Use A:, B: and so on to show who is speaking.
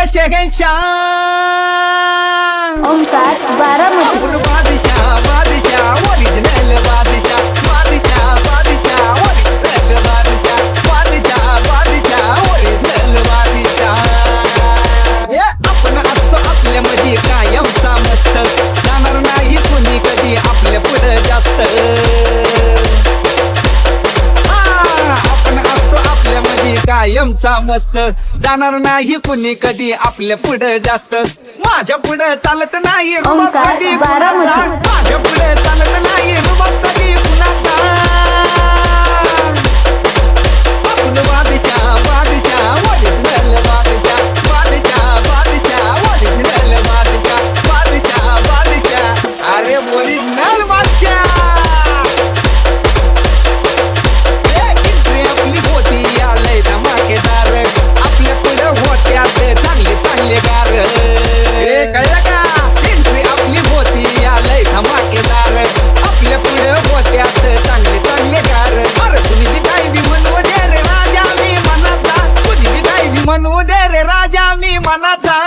A: के शहंशाह
B: ओमकार बारामती
A: आपण बादशाह बादशाह ओरिजिनल बादशाह बादशाह बादशाह ओरिजिनल बादशाह बादशाह बादशाह ओरिजिनल बादशाह हे आपण असतो आपल्यामध्ये कायमचा मस्त जाणार नाही कुणी कधी आपल्या पुढे जास्त आपण असतो आपल्यामध्ये कायमचा मस्त जाणार नाही कुणी कधी आपल्या पुढे जास्त माझ्या पुढे चालत नाही रुबाब
B: ओमकार
A: कधी
B: बारामती.
A: कुणाचा माझ्या पुढे चालत नाही रुबाब कधी कुणाचा आपण बादशाह बादशाह ओरिजिनल बादशाह बादशाह बादशाह ओरिजिनल बादशाह बादशाह बादशाह अरे ओरिजिनल बादशाह आपली होती आलंय धमाकेदार आपल्या पुढे होत्यात चांगले चांगले गार हे कळलं का एंट्री आपली होती आलंय धमाकेदार आपल्या पुढे होत्यात चांगले चांगले गार अरे कुणी बी काय बी म्हणू दे रे राजा मी मनाचा कुणी बी काय बी म्हणू दे रे राजा मी मनाचा